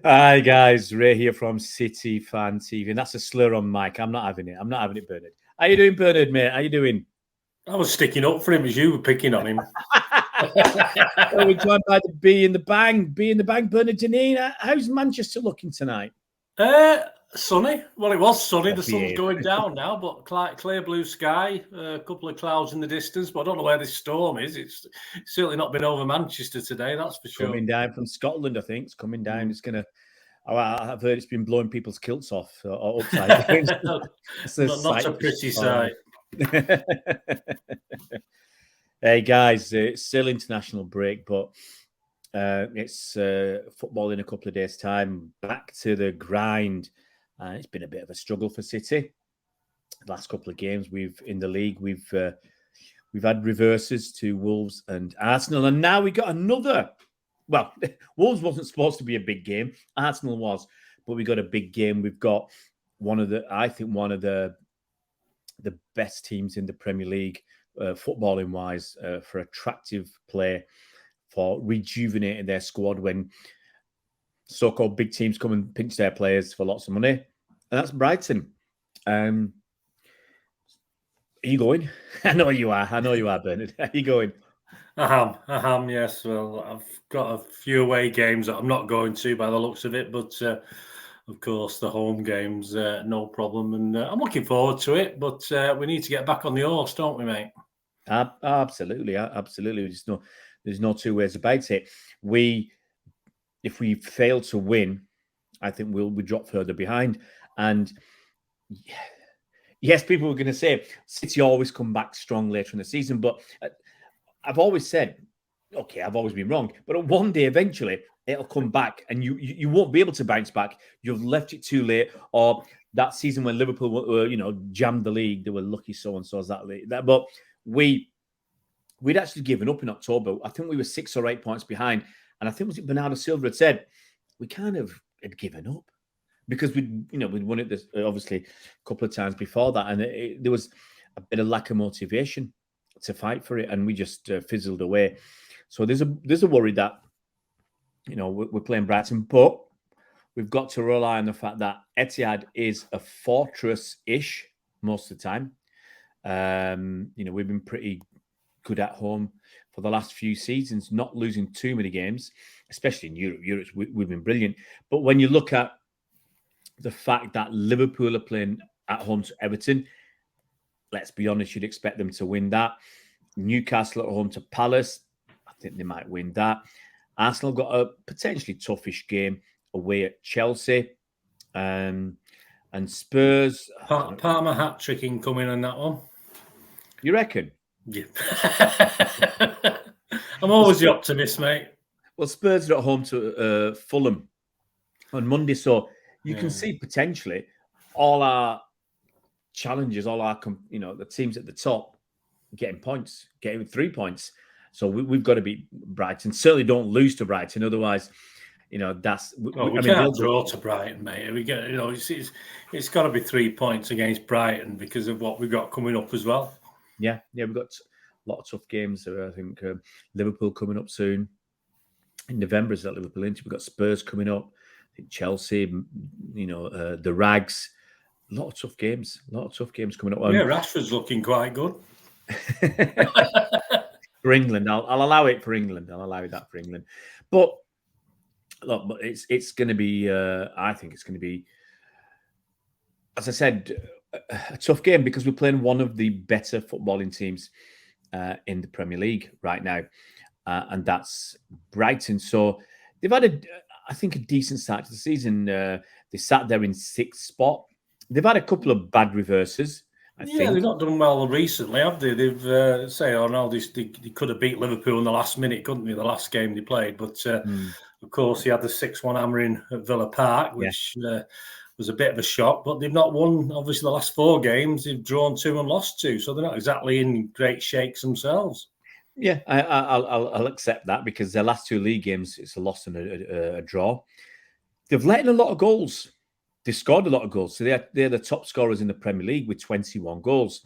Hi guys, Ray here from City Fan TV, and that's a slur on Mike. I'm not having it. I'm not having it, Bernard. How you doing, Bernard, mate? How you doing? I was sticking up for him as you were picking on him. Well, we're joined by the B in the Bang, Bernard Janine. How's Manchester looking tonight? Sunny. Well, it was sunny. The sun's Behave. going down now, but clear blue sky, a couple of clouds in the distance. But I don't know where this storm is. It's certainly not been over Manchester today, that's for sure. Coming down from Scotland, I think. It's coming down. It's going to... Oh, I've heard it's been blowing people's kilts off or upside down. Not a pretty sight. Hey guys, it's still international break, but it's football in a couple of days' time. Back to the grind. It's been a bit of a struggle for City. The last couple of games in the league, we've had reverses to Wolves and Arsenal, and now we got another. Well, Wolves wasn't supposed to be a big game. Arsenal was, but we got a big game. We've got one of the best teams in the Premier League, footballing wise, for attractive play, for rejuvenating their squad when so-called big teams come and pinch their players for lots of money. And that's Brighton. Are you going? I know you are, Bernard. Are you going? I am, yes. Well, I've got a few away games that I'm not going to by the looks of it, but of course the home games, no problem. And I'm looking forward to it, but we need to get back on the horse, don't we, mate? Absolutely. There's no two ways about it. If we fail to win, I think we drop further behind. And yes, people were going to say City always come back strong later in the season, but I've always said, okay, I've always been wrong, but one day eventually it'll come back, and you won't be able to bounce back. You've left it too late. Or that season when Liverpool were, jammed the league, they were lucky so and so's that late. But we'd actually given up in October. I think we were 6 or 8 points behind, and I think was it Bernardo Silva had said we kind of had given up because we'd won it obviously a couple of times before that, and there was a bit of lack of motivation to fight for it, and we just fizzled away. So there's a worry that we're playing Brighton, but we've got to rely on the fact that Etihad is a fortress-ish most of the time. We've been pretty good at home for the last few seasons, not losing too many games, especially in Europe. Europe's we've been brilliant. But when you look at the fact that Liverpool are playing at home to Everton, let's be honest, you'd expect them to win that. Newcastle at home to Palace, I think they might win that. Arsenal got a potentially toughish game away at Chelsea. And Spurs... Palmer hat-trick incoming on that one. You reckon? Yeah. I'm always the optimist, mate. Well, Spurs are at home to Fulham on Monday, so you can see potentially all our challenges, the teams at the top getting 3 points. So we've got to beat Brighton. Certainly don't lose to Brighton, otherwise, that's. We can't draw to Brighton, mate. We get, it's got to be 3 points against Brighton because of what we've got coming up as well. Yeah, we've got a lot of tough games. I think Liverpool coming up soon. In November is that Liverpool into. We've got Spurs coming up. I think Chelsea, the Rags. A lot of tough games coming up. Yeah, Rashford's looking quite good. For England, I'll allow it for England. I'll allow that for England. But look, it's going to be. I think it's going to be, as I said, a tough game because we're playing one of the better footballing teams in the Premier League right now, and that's Brighton. So they've had a decent start to the season. They sat there in 6th spot. They've had a couple of bad reverses. I think. They've not done well recently, have they? They've they could have beat Liverpool in the last minute, couldn't they? The last game they played, but of course, he had the 6-1 hammering at Villa Park, which was a bit of a shock. But they've not won, obviously, the last 4 games. They've drawn 2 and lost 2, so they're not exactly in great shakes themselves. Yeah, I'll accept that because their last 2 league games, it's a loss and a draw. They've let in a lot of goals. They scored a lot of goals. So they're the top scorers in the Premier League with 21 goals.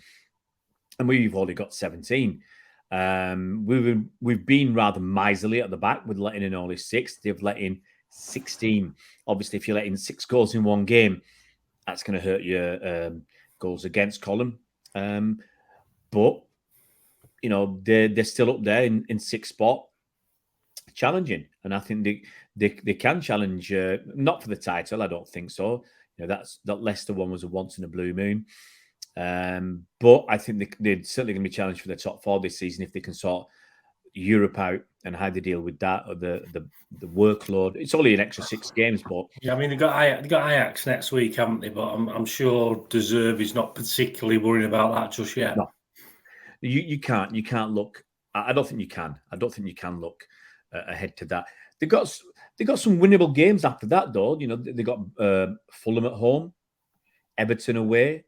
And we've only got 17. We've been rather miserly at the back with letting in only 6. They've let in 16. Obviously, if you're letting 6 goals in one game, that's going to hurt your goals against column. But you know, they're still up there in 6th spot, challenging, and I think they can challenge. Not for the title, I don't think so. You know, that Leicester one was a once in a blue moon. But I think they're certainly going to be challenged for the top 4 this season if they can sort Europe out and how they deal with that, or the workload. It's only an extra 6 games, but yeah, I mean they got Ajax next week, haven't they? But I'm sure De Zerbi's not particularly worried about that just yet. No, you can't look. I don't think you can. I don't think you can look ahead to that. They got some winnable games after that, though. You know, they got Fulham at home, Everton away,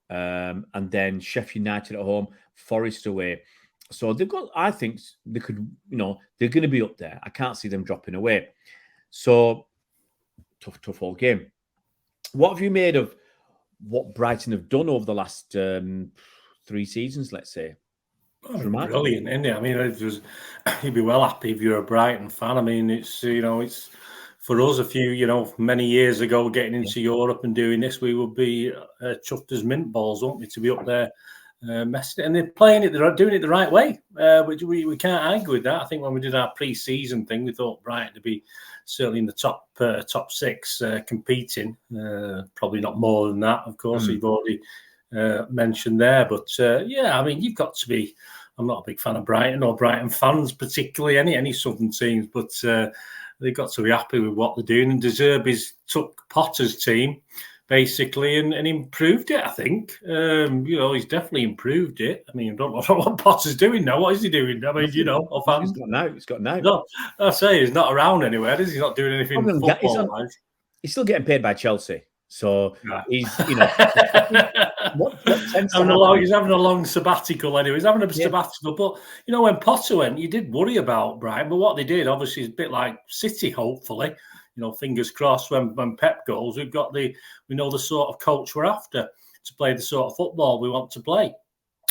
and then Sheffield United at home, Forest away. So they've got. I think they could. You know, they're going to be up there. I can't see them dropping away. So tough all game. What have you made of what Brighton have done over the last 3 seasons? Let's say. Oh, brilliant, isn't it? I mean, you'd be well happy if you're a Brighton fan. I mean, it's for us many years ago getting into Europe and doing this, we would be chuffed as mint balls, wouldn't we, to be up there messing it. And they're playing it, they're doing it the right way, which we can't argue with that. I think when we did our pre-season thing, we thought Brighton to be certainly in the top 6 competing. Probably not more than that, of course. You've already mentioned there, but I mean, you've got to be. I'm not a big fan of Brighton or Brighton fans, particularly any Southern teams, but they've got to be happy with what they're doing. And De Zerbi's took Potter's team basically and improved it. I think he's definitely improved it. I mean, I don't know what Potter's doing now. What is he doing? I mean, or fans. He's got now. No, I say he's not around anywhere. Is he? He's not doing anything football-wise. He's still getting paid by Chelsea. So he's, he's having a long sabbatical anyway. He's having a sabbatical. But, when Potter went, you did worry about Brighton. But what they did, obviously, is a bit like City, hopefully. Fingers crossed when Pep goes, we know the sort of coach we're after to play the sort of football we want to play.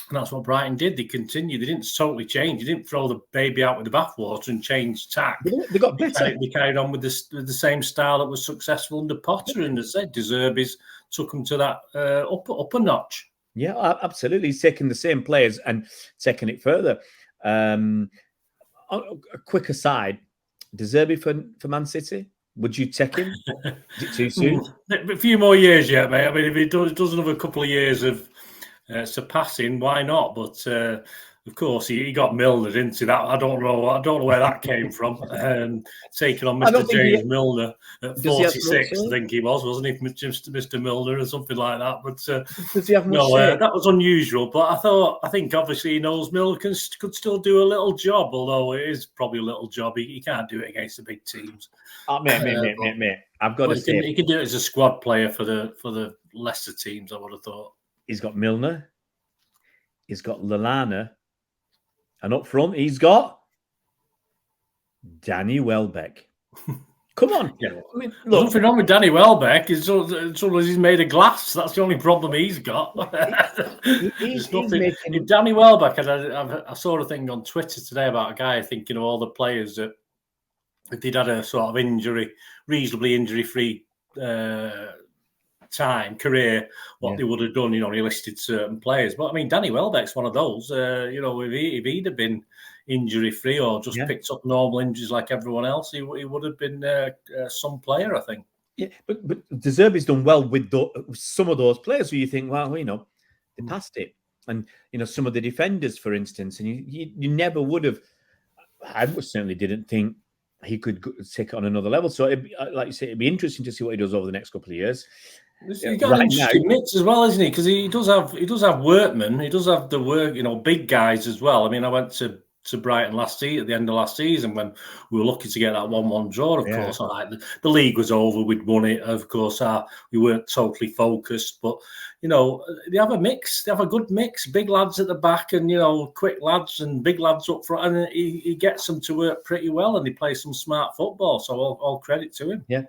And that's what Brighton did. They continued. They didn't totally change. They didn't throw the baby out with the bathwater and change tack. They got better. They carried on with the same style that was successful under Potter. And as I said, De Zerbi's took them to that upper notch. Yeah, absolutely. He's taken the same players and taken it further. A quick aside, De Zerbi for Man City? Would you take him? Is it too soon? A few more years yet, mate. I mean, if he does another couple of years of surpassing, why not? But of course, he got Milner into that. I don't know where that came from. Taking on Mr. James Milner at 46, I think he wasn't he, Mr. Milner or something like that? But does he have that was unusual. But I think obviously he knows Milner could still do a little job, although it is probably a little job. He can't do it against the big teams. Mate. I've got to say, he can do it as a squad player for the lesser teams. I would have thought. He's got Milner. He's got Lallana. And up front, he's got Danny Welbeck. Come on. Yeah. I mean, look, nothing wrong with Danny Welbeck. As he's made of glass. That's the only problem he's got. There's nothing. If Danny Welbeck, I saw a thing on Twitter today about a guy thinking of all the players that if they'd had a sort of reasonably injury-free career, what they would have done. He listed certain players, but I mean, Danny Welbeck's one of those. If he'd have been injury free or just picked up normal injuries like everyone else, he would have been some player, I think. Yeah, but De Zerbi's done well with some of those players where you think, well, they passed it, and some of the defenders, for instance, and you never would have. I certainly didn't think he could take it on another level. So, like you say, it'd be interesting to see what he does over the next couple of years. He's got an interesting mix as well, isn't he? Because he does have workmen. He does have the work, big guys as well. I mean, I went to Brighton at the end of last season when we were lucky to get that 1-1 draw. Of course, the league was over. We'd won it. Of course, we weren't totally focused, but they have a mix. They have a good mix. Big lads at the back, and quick lads and big lads up front, and he gets them to work pretty well, and he plays some smart football. So all credit to him. Yeah.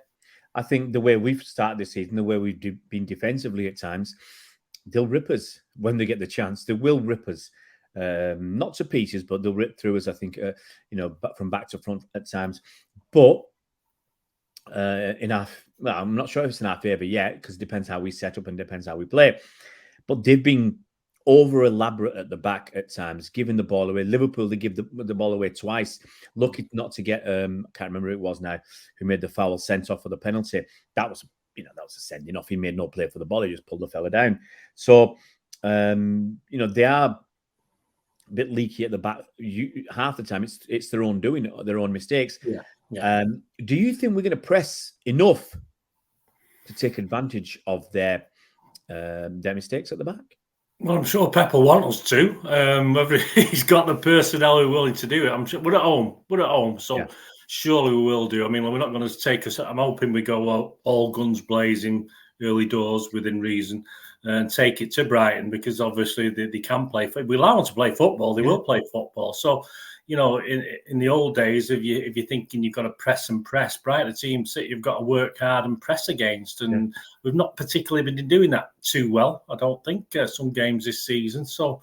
I think the way we've started this season, the way we've been defensively at times, they'll rip us when they get the chance. They will rip us, not to pieces, but they'll rip through us. I think, from back to front at times. But in our. Well, I'm not sure if it's in our favour yet because it depends how we set up and depends how we play. But they've been over elaborate at the back at times, giving the ball away. Liverpool, they give the ball away twice. Lucky not to get I can't remember who it was now, who made the foul, sent off for the penalty. That was that was a sending off. He made no play for the ball. He just pulled the fella down. So they are a bit leaky at the back. Half the time it's their own doing, their own mistakes. Yeah. Do you think we're going to press enough to take advantage of their mistakes at the back? Well, I'm sure Pep will want us to. Whether he's got the personnel who are willing to do it, I'm sure we're at home. So surely we will do. I mean, we're not going to take us. I'm hoping we go all guns blazing early doors within reason and take it to Brighton, because obviously they can play. If we allow them to play football, they will play football. So, in the old days, if you're thinking you've got to press and press, Brighton, the team you've got to work hard and press against, and we've not particularly been doing that too well, I don't think, some games this season. So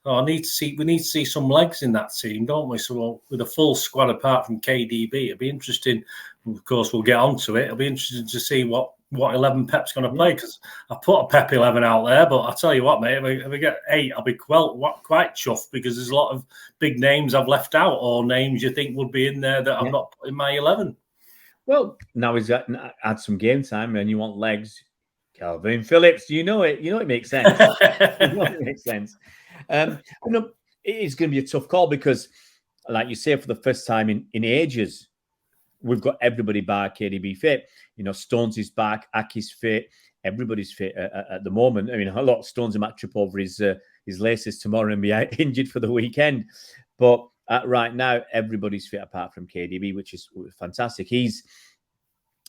we need to see some legs in that team, don't we? So with a full squad apart from KDB, it'll be interesting. Of course, we'll get onto it. It'll be interesting to see what 11 Pep's going to play, because I put a Pep 11 out there, but I'll tell you what, mate, if we get 8, I'll be quite chuffed, because there's a lot of big names I've left out, or names you think would be in there that I've not put in my 11. Well, now he's had some game time and you want legs. Calvin Phillips, you know it makes sense. It makes sense. It is going to be a tough call because, like you say, for the first time in ages, we've got everybody back, KDB fit. Stones is back, Aki's fit, everybody's fit at the moment. I mean, a lot of Stones might trip over his laces tomorrow and be injured for the weekend. But right now, everybody's fit apart from KDB, which is fantastic. He's,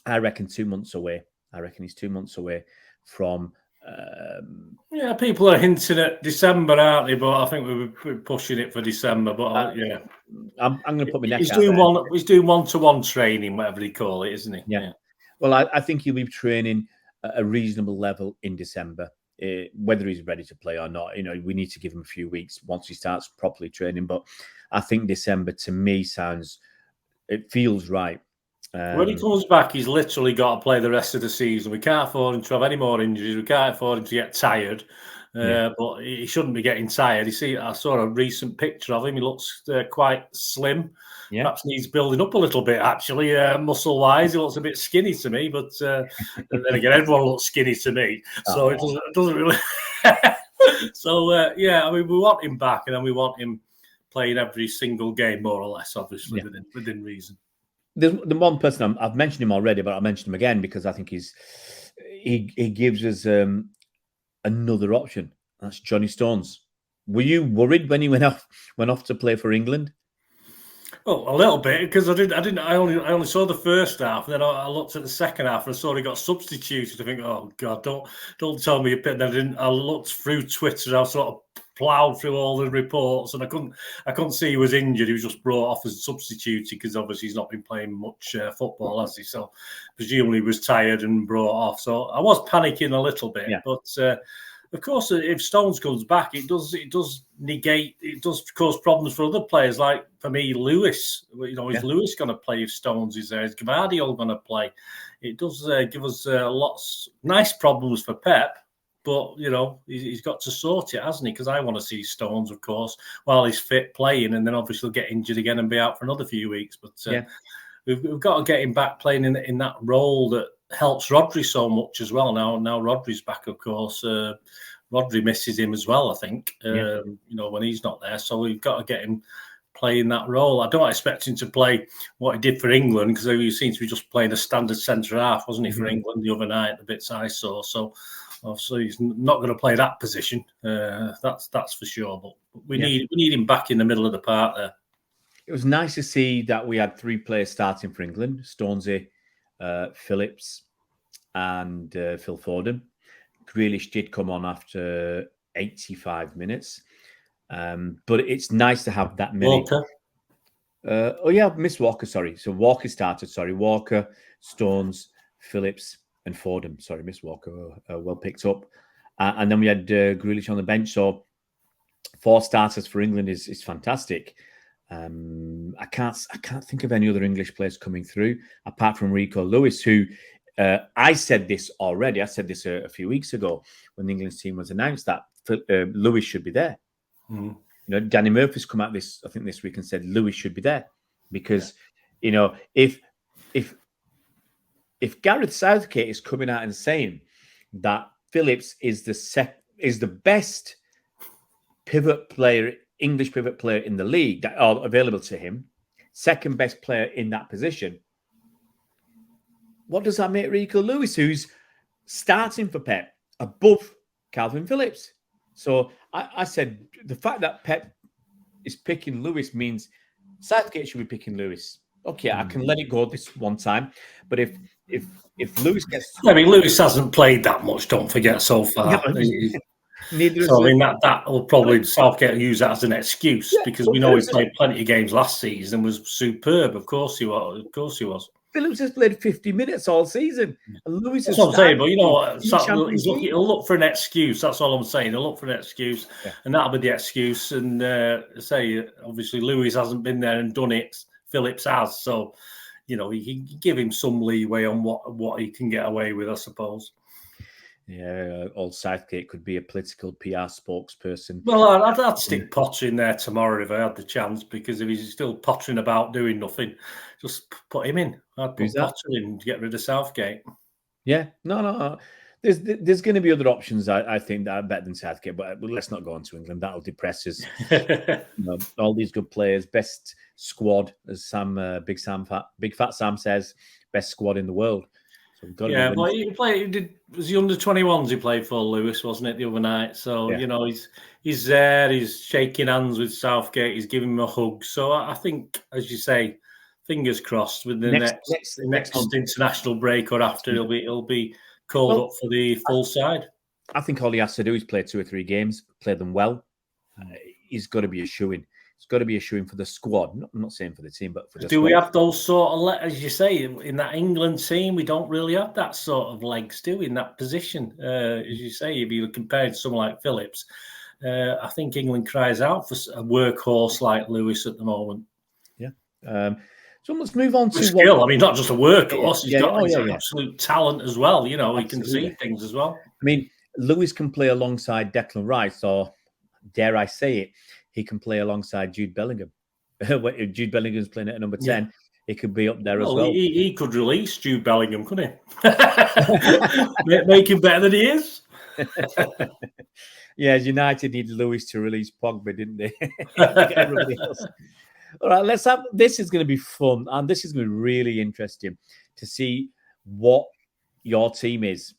I reckon, 2 months away. I reckon he's 2 months away from. People are hinting at December, aren't they? But I think we're pushing it for December. But I'm going to put my neck he's out doing there. He's doing one-to-one training, whatever they call it, isn't he? Yeah. Well, I think he'll be training at a reasonable level in December. Whether he's ready to play or not, we need to give him a few weeks once he starts properly training. But I think December, to me, it feels right. When he comes back, he's literally got to play the rest of the season. We can't afford him to have any more injuries. We can't afford him to get tired. But he shouldn't be getting tired. You see, I saw a recent picture of him. He looks quite slim. Yeah. Perhaps needs building up a little bit, actually, muscle-wise. He looks a bit skinny to me, but and then again, everyone looks skinny to me. So it doesn't really... So, I mean, we want him back, and then we want him playing every single game, more or less, obviously, within reason. The one person I've mentioned him already, but I'll mention him again because I think he gives us another option. That's Johnny Stones. Were you worried when he went off to play for England? Oh, a little bit, because I only saw the first half, and then I looked at the second half and I saw he got substituted. I think, oh God, don't tell me a bit. Then I looked through Twitter. I sort of ploughed through all the reports, and I couldn't see he was injured. He was just brought off as substituted because obviously he's not been playing much football, has he? So presumably he was tired and brought off. So I was panicking a little bit, but. Of course, if Stones comes back, it does cause problems for other players. Like for me, Lewis. Is Lewis going to play if Stones is there? Is Gvardiol going to play? It does give us lots nice problems for Pep, but he's got to sort it, hasn't he? Because I want to see Stones, of course, while he's fit playing, and then obviously get injured again and be out for another few weeks. But we've got to get him back playing in that role that helps Rodri so much as well. Now Rodri's back, of course. Rodri misses him as well, I think, when he's not there. So we've got to get him playing that role. I don't expect him to play what he did for England, because he seems to be just playing a standard centre half, wasn't he, for England the other night, the bits I saw. So obviously he's not going to play that position. That's for sure. But we need him back in the middle of the park there. It was nice to see that we had 3 players starting for England: Stonesy, Phillips, and Phil Foden. Grealish did come on after 85 minutes. But it's nice to have that many. Walker. Miss Walker, sorry. So Walker started, Walker, Stones, Phillips, and Foden. Sorry, Miss Walker, well picked up. And then we had Grealish on the bench. So 4 starters for England is fantastic. I can't think of any other English players coming through apart from Rico Lewis, who I said this already. I said this a few weeks ago when the England team was announced that Lewis should be there. Mm. Danny Murphy's come out this week and said Lewis should be there because if Gareth Southgate is coming out and saying that Phillips is the best English pivot player in the league that are available to him, second best player in that position, what does that make Rico Lewis, who's starting for Pep, above Calvin Phillips? So I said the fact that Pep is picking Lewis means Southgate should be picking Lewis. Okay, I can let it go this one time, but if Lewis gets, I mean, Lewis hasn't played that much. Don't forget so far. Neither so I mean that will probably Southgate use that as an excuse because we know he played plenty of games last season and was superb. Of course he was. Of course he was. Phillips has played 50 minutes all season. And Lewis That's what I'm saying. But you know what? He'll look for an excuse. That's all I'm saying. He'll look for an excuse, and that'll be the excuse. And obviously Lewis hasn't been there and done it. Phillips has, so he give him some leeway on what he can get away with, I suppose. Yeah, old Southgate could be a political PR spokesperson. Well, I'd stick Potter in there tomorrow if I had the chance, because if he's still pottering about doing nothing, just put him in. I'd put Potter in to get rid of Southgate. Yeah, no. There's going to be other options, I think, that are better than Southgate, but let's not go on to England. That'll depress us. All these good players, best squad, as Big Fat Sam says, best squad in the world. So but it was the under-21s he played for, Lewis, wasn't it, the other night? So, he's there, he's shaking hands with Southgate, he's giving him a hug. So I think, as you say, fingers crossed with the next international break or after, he'll be called up for the full side. I think all he has to do is play 2 or 3 games, play them well. He's got to be a shoo-in. It's got to be a shoo-in for the squad. I'm not saying for the team, but for the squad. Do we have those sort of, as you say, in that England team, we don't really have that sort of legs, do we, in that position? As you say, if you compare to someone like Phillips, I think England cries out for a workhorse like Lewis at the moment. Yeah. So let's move on to skill. I mean, not just a workhorse. He's got absolute talent as well. He can see things as well. I mean, Lewis can play alongside Declan Rice, or dare I say it, he can play alongside Jude Bellingham. If Jude Bellingham's playing at number 10, he could be up there as well. He could release Jude Bellingham, couldn't he? Make him better than he is. Yeah, United needed Lewis to release Pogba, didn't they? Everybody else. All right, this is going to be fun, and this is going to be really interesting to see what your team is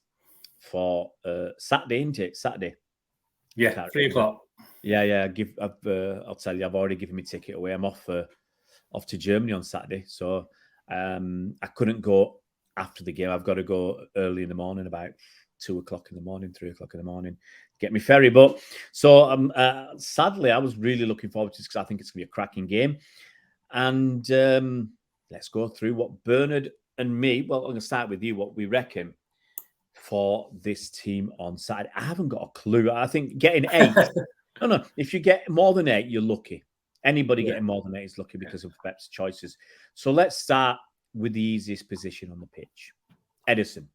for Saturday, isn't it? Saturday. Yeah, 3 o'clock. Yeah. I'll tell you, I've already given my ticket away. I'm off to Germany on Saturday, so I couldn't go after the game. I've got to go early in the morning, about 2 o'clock in the morning, 3 o'clock in the morning, get me ferry. But so sadly, I was really looking forward to this because I think it's going to be a cracking game. And let's go through what Bernard and me. Well, I'm going to start with you. What we reckon for this team on Saturday. I haven't got a clue. I think getting 8. No. If you get more than 8, you're lucky. Anybody getting more than 8 is lucky because of Pep's choices. So let's start with the easiest position on the pitch. Ederson.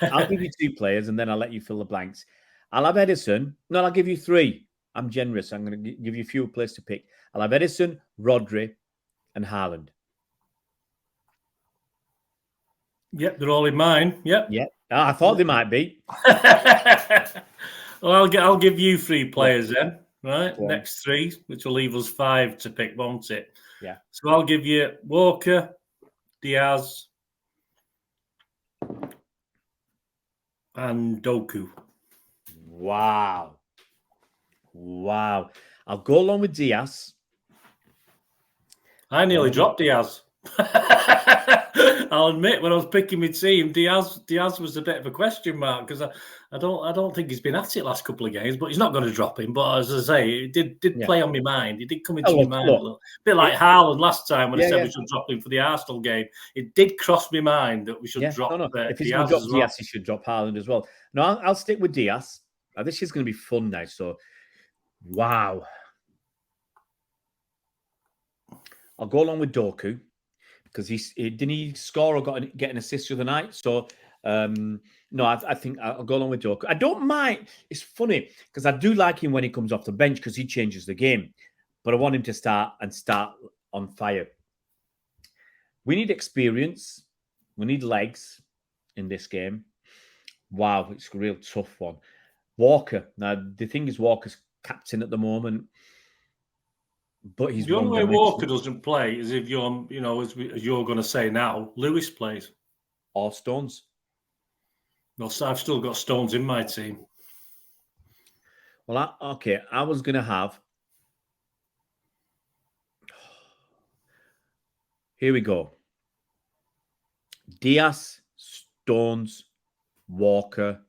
I'll give you 2 players and then I'll let you fill the blanks. I'll have Ederson. No, I'll give you 3. I'm generous. I'm going to give you a few players to pick. I'll have Ederson, Rodri, and Haaland. Yep, they're all in mine. Yep. I thought they might be. Well, I'll give you 3 players then, right? Next 3, which will leave us 5 to pick, won't it? Yeah. So I'll give you Walker, Diaz, and Doku. Wow. I'll go along with Diaz. I nearly dropped Diaz. I'll admit, when I was picking my team, Diaz was a bit of a question mark because I don't think he's been at it last couple of games, but he's not going to drop him. But as I say, it did play on my mind. It did come into my mind a little bit like Haaland last time when I said we should drop him for the Arsenal game. It did cross my mind that we should drop if he's Diaz going to drop Diaz, he should drop Haaland as well. No, I'll stick with Diaz. This is going to be fun now. So, wow. I'll go along with Doku because he didn't he score or get an assist the other night. So no, I think I'll go along with Doku. I don't mind. It's funny because I do like him when he comes off the bench because he changes the game. But I want him to start on fire. We need experience. We need legs in this game. Wow, it's a real tough one. Walker. Now, the thing is, Walker's captain at the moment, but he's the only way one-dimensional. Walker doesn't play is if you're, as you're going to say now, Lewis plays. Or Stones. No, so I've still got Stones in my team. Well, I was going to have... Here we go. Diaz, Stones, Walker,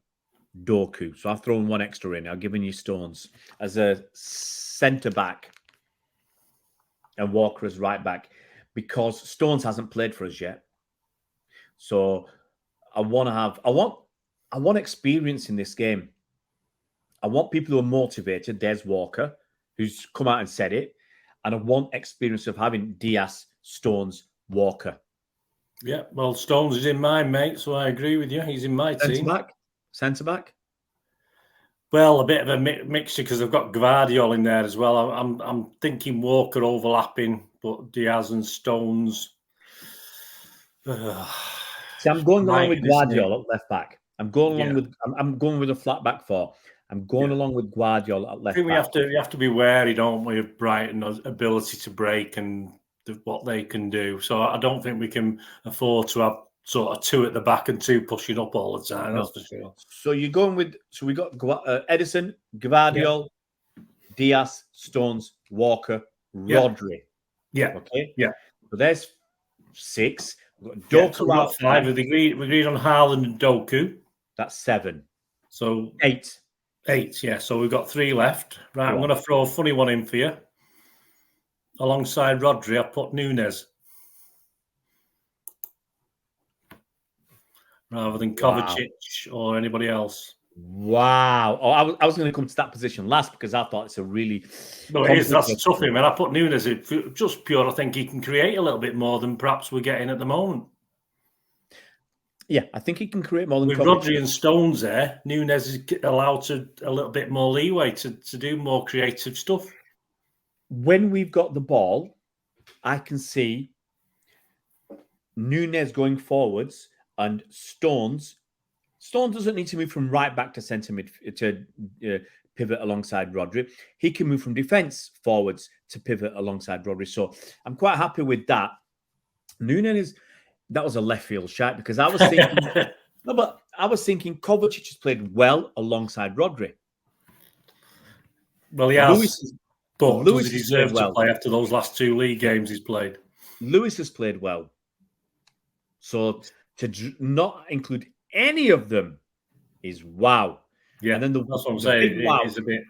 Doku. So I've thrown one extra in. I've given you Stones as a centre-back and Walker as right-back because Stones hasn't played for us yet. So I want experience in this game. I want people who are motivated. There's Walker, who's come out and said it. And I want experience of having Diaz, Stones, Walker. Yeah, well, Stones is in mine, mate, so I agree with you. He's in my team. Centre-back? Well, a bit of a mixture because I've got Gvardiol in there as well. I'm thinking Walker overlapping, but Diaz and Stones. See, I'm going along with Gvardiol at left back. I'm going along with a flat back four. I'm going along with Gvardiol at left back. I think we have to be wary, don't we, of Brighton's ability to break and what they can do. So I don't think we can afford to have sort of two at the back and two pushing up all the time. That's for sure. So you're going with... So we got Edison, Gvardiol, Diaz, Stones, Walker, Rodri. Yeah. Okay? Yeah. So there's 6. We've got Doku so we've got 5. We agreed on Haaland and Doku. That's 7. So 8. 8, yeah. So we've got 3 left. Right, I'm going to throw a funny one in for you. Alongside Rodri, I put Nunes. Rather than Kovacic or anybody else. Wow. Oh, I was going to come to that position last because I thought it's a really... No, it is. That's a tough one, man. I put Nunes in just pure. I think he can create a little bit more than perhaps we're getting at the moment. Yeah, I think he can create more than with Rodri and Stones there. Nunes is allowed a little bit more leeway to do more creative stuff. When we've got the ball, I can see Nunes going forwards and Stones doesn't need to move from right back to centre mid to pivot alongside Rodri. He can move from defence forwards to pivot alongside Rodri. So I'm quite happy with that. Nunes, that was a left field shot because I was thinking, I was thinking Kovacic has played well alongside Rodri. Well, he has. But Lewis does he deserve to play after those last 2 league games he's played? Lewis has played well. So to not include any of them is wow. Yeah, and then that's what I'm saying. It is a bit.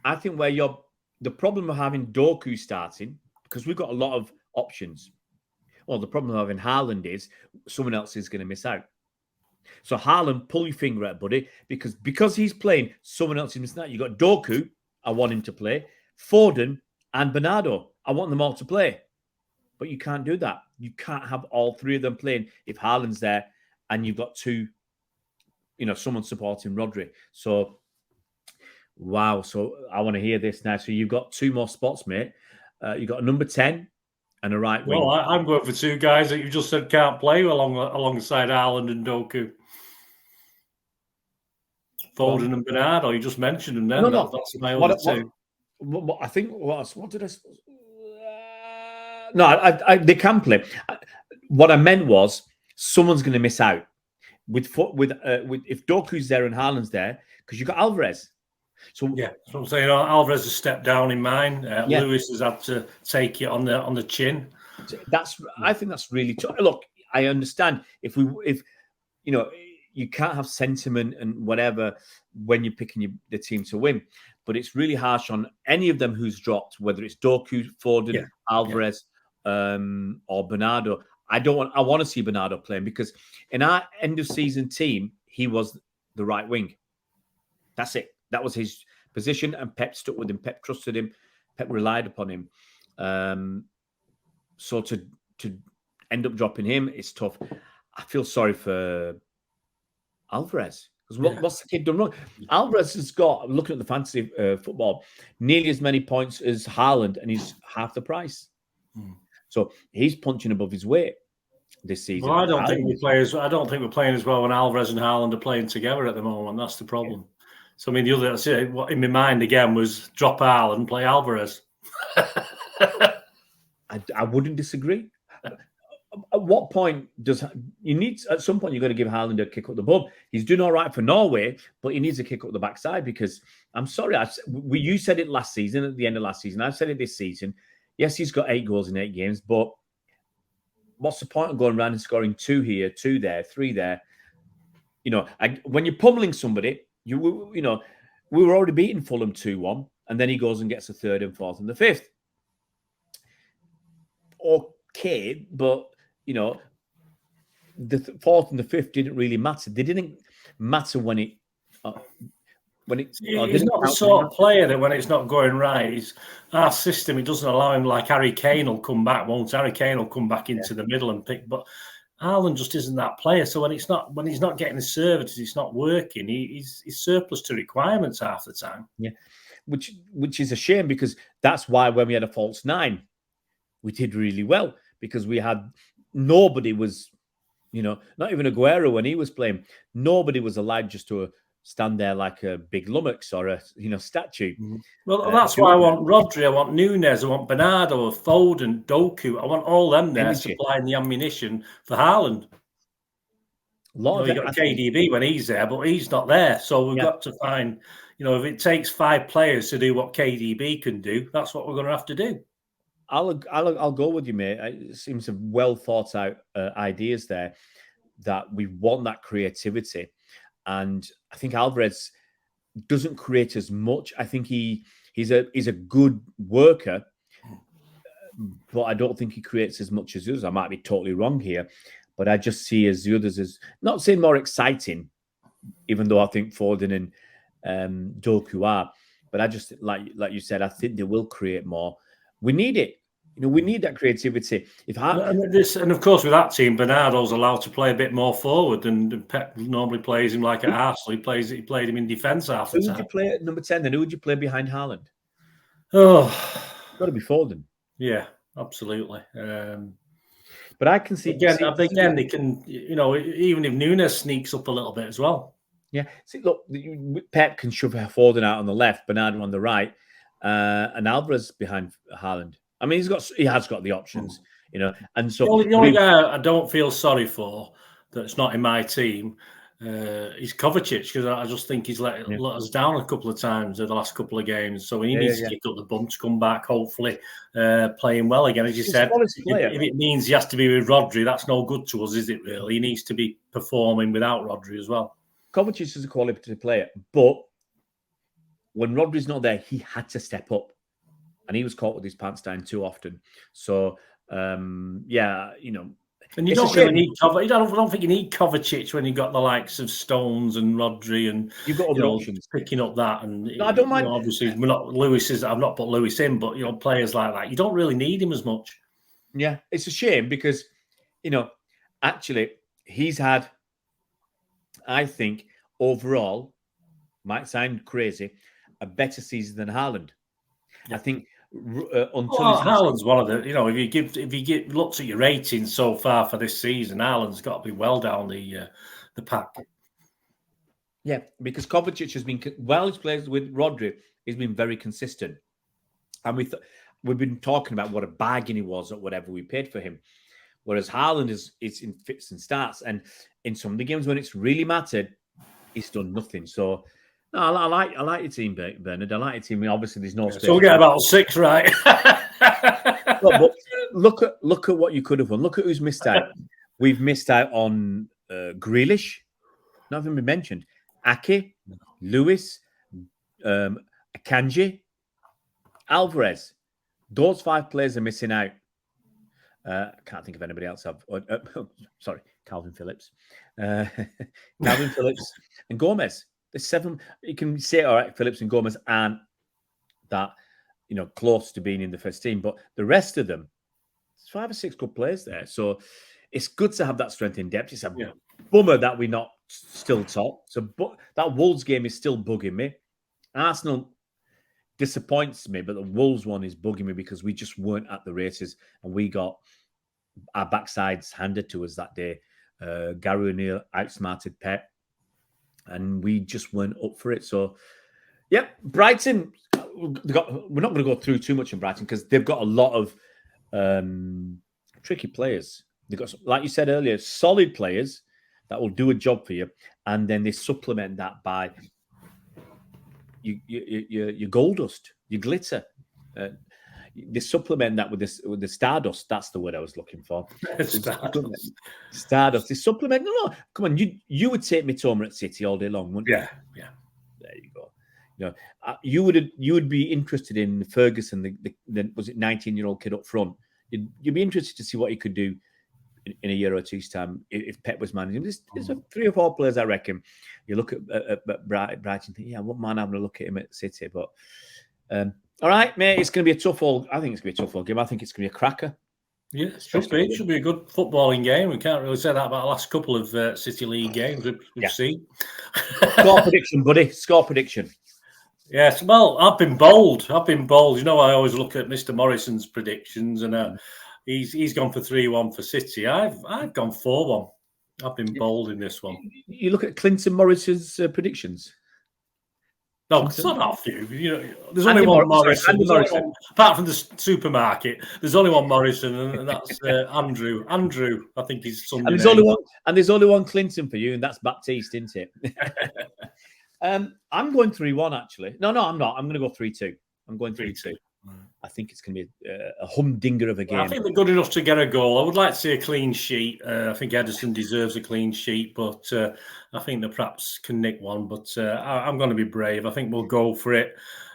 I think the problem of having Doku starting, because we've got a lot of options. Well, the problem of having Haaland is someone else is going to miss out. So Haaland, pull your finger out, buddy, because he's playing, someone else is missing out. You've got Doku, I want him to play. Foden and Bernardo, I want them all to play. But you can't do that. You can't have all 3 of them playing if Haaland's there and you've got 2, someone supporting Rodri. So, wow. So I want to hear this now. So you've got 2 more spots, mate. You've got a number 10 and a right wing. Well, I'm going for 2 guys that you just said can't play alongside Haaland and Doku. Foden and Bernardo, you just mentioned them then. No. That's my other 2. I think, what did I... No, they can play. What I meant was someone's going to miss out with if Doku's there and Haaland's there because you've got Alvarez. So yeah, that's what I'm saying. Alvarez has stepped down in mine. Lewis has had to take it on the chin. I think that's really tough. Look, I understand if you can't have sentiment and whatever when you're picking the team to win, but it's really harsh on any of them who's dropped, whether it's Doku, Foden, Alvarez, or Bernardo. I want to see Bernardo playing because in our end of season team, he was the right wing. That's it. That was his position, and Pep stuck with him. Pep trusted him. Pep relied upon him. So to end up dropping him, it's tough. I feel sorry for Alvarez. Because what's the kid done wrong? Alvarez has got, looking at the fantasy football, nearly as many points as Haaland, and he's half the price. So he's punching above his weight this season. Well, I don't think we're playing as well when Alvarez and Haaland are playing together at the moment. That's the problem. Yeah. So I mean, the other in my mind again was drop Haaland, play Alvarez. I wouldn't disagree. At what point at some point you've got to give Haaland a kick up the bum. He's doing all right for Norway, but he needs a kick up the backside because I'm sorry, you said it last season, at the end of last season. I've said it this season. Yes, he's got 8 goals in 8 games, but what's the point of going around and scoring 2 here, 2 there, 3 there? When you're pummeling somebody, we were already beating Fulham 2-1, and then he goes and gets a 3rd and 4th and the 5th. Okay, but the 4th and the 5th didn't really matter. They didn't matter when it. He's not the sort of player that when it's not going right, our system, it doesn't allow him. Like Harry Kane will come back, won't Harry Kane will come back into the middle and pick. But Haaland just isn't that player. So when he's not getting the services, it's not working. He's surplus to requirements half the time. Yeah, which is a shame because that's why when we had a false 9, we did really well because nobody was, not even Aguero when he was playing. Nobody was allowed just to stand there like a big lummox or a statue. Well, that's why I want Rodri, I want Nunes, I want Bernardo, Foden, Doku. I want all them there supplying the ammunition for Haaland. You got KDB when he's there, but he's not there. So we've got to find, if it takes 5 players to do what KDB can do, that's what we're going to have to do. I'll go with you, mate. It seems some well thought out ideas there that we want that creativity. And I think Alvarez doesn't create as much. I think he's a good worker, but I don't think he creates as much as the others. I might be totally wrong here, but I just see as the others as not saying more exciting, even though I think Foden and Doku are. But I just like you said, I think they will create more. We need it. We need that creativity. And of course, with that team, Bernardo's allowed to play a bit more forward, and Pep normally plays him like at Arsenal. He played him in defence half the time. Who would you play at number 10? Then who would you play behind Haaland? Oh, got to be Foden. Yeah, absolutely. But I can see again. They can, even if Nunes sneaks up a little bit as well. Yeah. See, look, Pep can shove Foden out on the left, Bernardo on the right, and Alvarez behind Haaland. I mean, he has got the options, and so the only guy I don't feel sorry for that's not in my team is Kovacic, because I just think he's let us down a couple of times in the last couple of games. So he needs to kick up the bum to come back, hopefully playing well again. As you said, if it means he has to be with Rodri, that's no good to us, is it really? He needs to be performing without Rodri as well. Kovacic is a quality player, but when Rodri's not there, he had to step up. And he was caught with his pants down too often. So, And you don't really need I don't think you need Kovacic when you've got the likes of Stones and Rodri and you've got other options picking up that. And no, I don't mind. Obviously, we're not Lewis's. I've not put Lewis in, but players like that, you don't really need him as much. Yeah, it's a shame because actually he's had, I think, overall, might sound crazy, a better season than Haaland. Yeah. I think. Haaland's one of the, if you get looks at your ratings so far for this season, Haaland's got to be well down the pack. Yeah, because Kovacic has been, while he's played with Rodri, he's been very consistent, and we've been talking about what a bargain he was at whatever we paid for him, whereas Haaland is in fits and starts, and in some of the games when it's really mattered, he's done nothing. So. No, I like your team, Bernard. I like your team. Obviously, there's no space. So we'll get about 6, right? Look at what you could have won. Look at who's missed out. We've missed out on Grealish. Not even been mentioned. Ake, Lewis, Akanji, Alvarez. Those 5 players are missing out. I can't think of anybody else. Sorry, Calvin Phillips. Calvin Phillips and Gomez. There's 7. You can say, all right, Phillips and Gomez aren't that, close to being in the first team, but the rest of them, 5 or 6 good players there. So it's good to have that strength in depth. It's a bummer that we're not still top. So but that Wolves game is still bugging me. Arsenal disappoints me, but the Wolves one is bugging me because we just weren't at the races and we got our backsides handed to us that day. Gary O'Neill outsmarted Pep and we just weren't up for it. So, yeah, Brighton, we're not going to go through too much in Brighton because they've got a lot of tricky players. They've got, like you said earlier, solid players that will do a job for you. And then they supplement that by your gold dust, your glitter. They supplement that with the stardust. That's the word I was looking for. Stardust. They supplement. No, come on. You would take Mitoma at City all day long, wouldn't you? Yeah. There you go. You would be interested in Ferguson, the was it 19-year-old kid up front. You'd be interested to see what he could do in a year or two's time if Pep was managing. There's 3 or 4 players, I reckon. You look at Brighton and think, I wouldn't mind having a look at him at City. But all right, mate, it's going to be a tough all. I think it's going to be a tough all game. I think it's going to be a cracker. Yeah, it should be. It should be a good footballing game. We can't really say that about the last couple of City League games we've seen. Score prediction, buddy. Score prediction. Yes, well, I've been bold. You know, I always look at Mr. Morrison's predictions, and he's gone for 3-1 for City. I've gone 4-1. I've been bold in this one. You look at Clinton Morrison's predictions. No, it's not that few. You know, there's only one Morrison. Apart from the supermarket, there's only one Morrison, and that's Andrew. Andrew, I think he's Sunday. And there's only one Clinton for you, and that's Baptiste, isn't it? I'm going 3-1, actually. No, I'm not. I'm going to go 3-2. I'm going 3-2. I think it's going to be a humdinger of a game. Well, I think they're good enough to get a goal. I would like to see a clean sheet. I think Ederson deserves a clean sheet, but I think they perhaps can nick one. But I'm going to be brave. I think we'll go for it.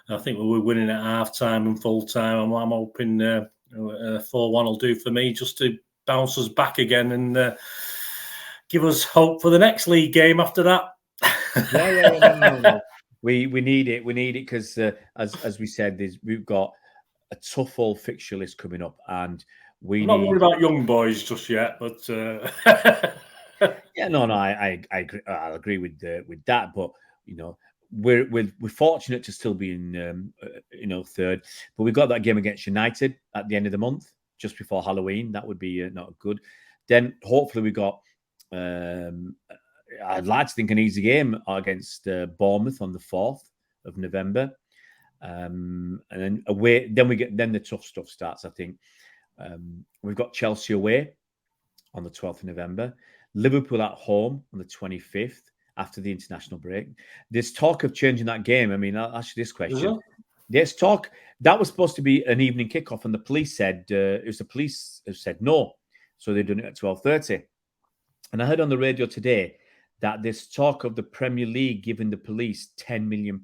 I think we'll be winning at half-time and full-time. I'm hoping 4-1 will do for me just to bounce us back again and give us hope for the next league game after that. No. We need it. We need it because, as we said, we've got a tough old fixture list coming up, and I'm not worried about young boys just yet. But I agree. I'll agree with that. But we're fortunate to still be in third. But we've got that game against United at the end of the month, just before Halloween. That would be not good. Then hopefully we got. I'd like to think an easy game against Bournemouth on the 4th of November, and then away. Then the tough stuff starts. I think we've got Chelsea away on the 12th of November, Liverpool at home on the 25th after the international break. There's talk of changing that game. I mean, I'll ask you this question. There's talk that was supposed to be an evening kickoff, and the police said it was the police who said no, so they're doing it at 12:30. And I heard on the radio today that there's talk of the Premier League giving the police £10 million.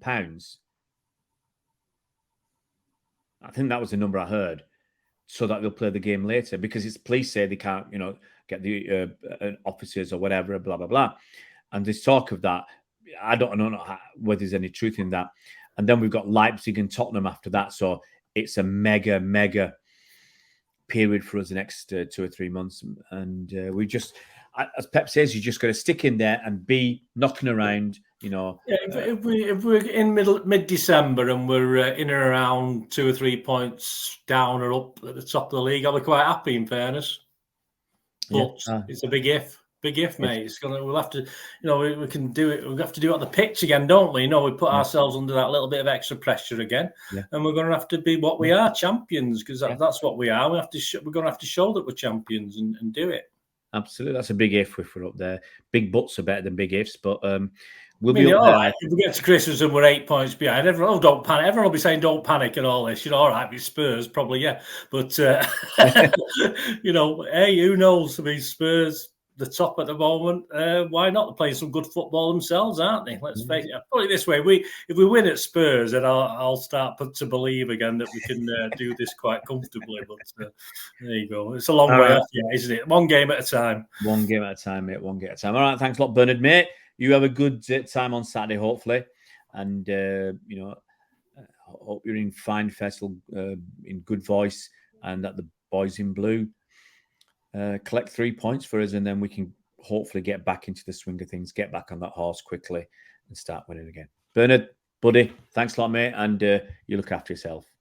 I think that was the number I heard, so that they'll play the game later because it's police say they can't, get the officers or whatever, blah, blah, blah. And there's talk of that. I don't know whether there's any truth in that. And then we've got Leipzig and Tottenham after that. So it's a mega, mega period for us the next 2 or 3 months. And we just... as Pep says, you just got to stick in there and be knocking around, if we're in mid-December and we're in and around 2 or 3 points down or up at the top of the league, I'll be quite happy. In fairness, but it's a big if, mate. It's we'll have to, we can do it. We have to do it on the pitch again, don't we? We put ourselves under that little bit of extra pressure again, and we're going to have to be what we are, champions, because that's what we are. We're going to have to show that we're champions and do it. Absolutely, that's a big if we're up there. Big buts are better than big ifs, but we'll be up there. Right. If we get to Christmas and we're 8 points behind, everyone, don't panic. Everyone will be saying, "Don't panic" and all this. All right, with Spurs, probably, yeah. But hey, who knows? I mean, Spurs, the top at the moment. Why not? They're playing some good football themselves, aren't they? Let's face it. Put it this way: if we win at Spurs, then I'll start to believe again that we can do this quite comfortably. But there you go. It's a long way off, isn't it? One game at a time. One game at a time, mate. One game at a time. All right. Thanks a lot, Bernard, mate. You have a good time on Saturday, hopefully, and hope you're in fine festival, in good voice, and that the boys in blue collect 3 points for us, and then we can hopefully get back into the swing of things, get back on that horse quickly, and start winning again. Bernard, buddy, thanks a lot, mate, and you look after yourself.